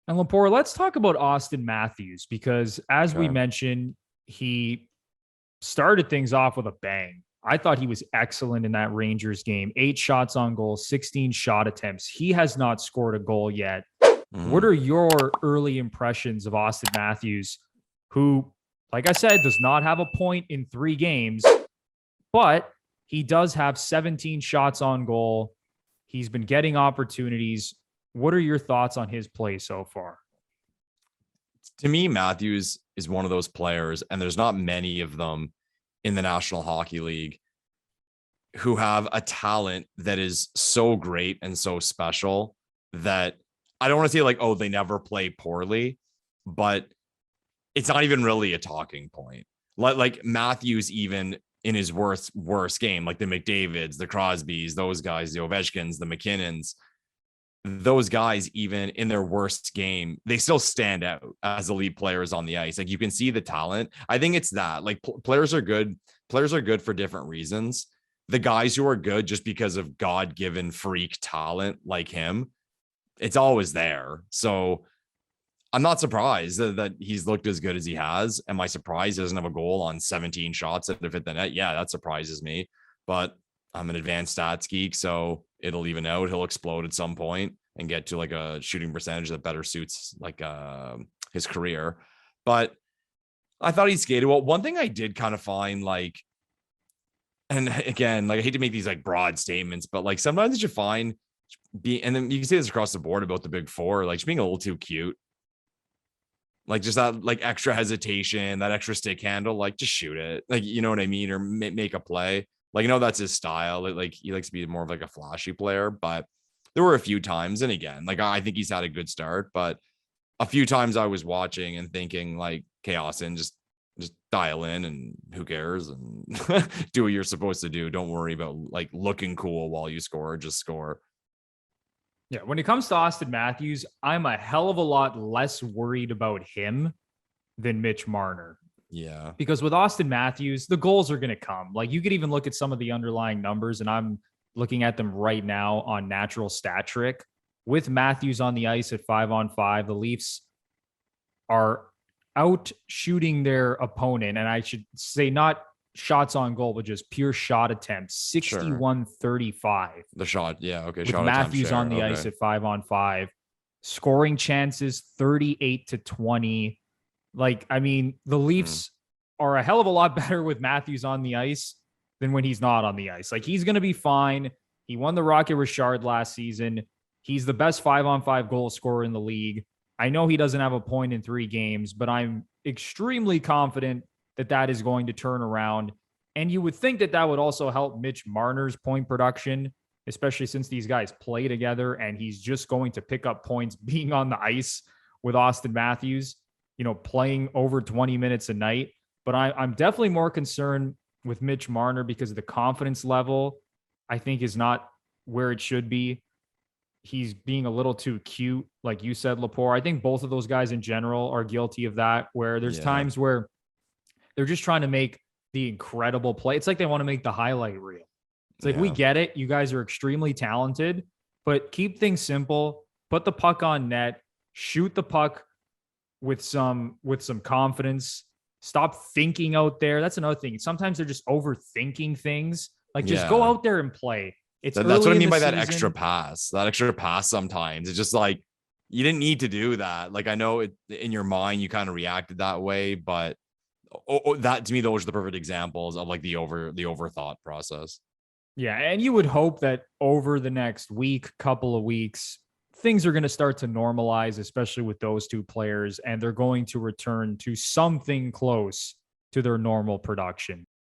And Lepore, let's talk about Auston Matthews because, as we Okay. mentioned, he started things off with a bang. I thought he was excellent in that Rangers game. 8 shots on goal, 16 shot attempts. He has not scored a goal yet. What Mhm. are your early impressions of Auston Matthews, who, like I said, does not have a point in 3 games, but he does have 17 shots on goal. He's been getting opportunities. What are your thoughts on his play so far? To me, Matthews is one of those players, and there's not many of them in the National Hockey League who have a talent that is so great and so special that I don't want to say like, oh, they never play poorly, but it's not even really a talking point. Like Matthews, even in his worst game, like the McDavids, the Crosbys, those guys, the Ovechkins, the McKinnons, those guys, even in their worst game, they still stand out as elite players on the ice. Like you can see the talent. I think it's that like players are good. Players are good for different reasons. The guys who are good just because of God-given freak talent like him, it's always there. So I'm not surprised that he's looked as good as he has. Am I surprised he doesn't have a goal on 17 shots that have hit the net? Yeah, that surprises me. But I'm an advanced stats geek, so it'll even out. He'll explode at some point and get to like a shooting percentage that better suits like his career. But I thought he skated well. One thing I did kind of find like, and again, like I hate to make these like broad statements, but like sometimes you find and then you can say this across the board about the big four, like just being a little too cute. Like just that like extra hesitation, that extra stick handle, like just shoot it. Like, you know what I mean? Or make a play. Like, that's his style. Like he likes to be more of like a flashy player, but there were a few times. And again, like I think he's had a good start, but a few times I was watching and thinking like, okay, Austin, just dial in and who cares and do what you're supposed to do. Don't worry about like looking cool while you score, just score. Yeah, when it comes to Auston Matthews, I'm a hell of a lot less worried about him than Mitch Marner. Yeah. Because with Auston Matthews, the goals are going to come. Like you could even look at some of the underlying numbers, and I'm looking at them right now on Natural Stat Trick. With Matthews on the ice at 5-on-5, the Leafs are out shooting their opponent. And I should say not shots on goal, but just pure shot attempts, Sure. 61-35 The shot. Yeah. Okay. with Shot attempt Matthews on share. the ice Okay. at 5-on-5, scoring chances 38-20. Like, I mean, the Mm. Leafs are a hell of a lot better with Matthews on the ice than when he's not on the ice. Like, he's going to be fine. He won the Rocket Richard last season. He's the best 5-on-5 goal scorer in the league. I know he doesn't have a point in 3 games, but I'm extremely confident that that is going to turn around. And you would think that that would also help Mitch Marner's point production, especially since these guys play together and he's just going to pick up points being on the ice with Auston Matthews, playing over 20 minutes a night. But I'm definitely more concerned with Mitch Marner because the confidence level, I think, is not where it should be. He's being a little too cute, like you said, Lepore. I think both of those guys in general are guilty of that, where there's Yeah. times where they're just trying to make the incredible play. It's like they want to make the highlight reel. It's like, we Yeah. get it. You guys are extremely talented, but keep things simple. Put the puck on net, shoot the puck with some confidence. Stop thinking out there. That's another thing. Sometimes they're just overthinking things. Like, just go Yeah. out there and play. It's That's what early I in mean the by that extra season. pass. That extra pass sometimes. It's just like you didn't need to do that. Like I know it in your mind you kind of reacted that way, but that to me those are the perfect examples of like the overthought process. Yeah, and you would hope that over the next week, couple of weeks, things are going to start to normalize, especially with those two players, and they're going to return to something close to their normal production.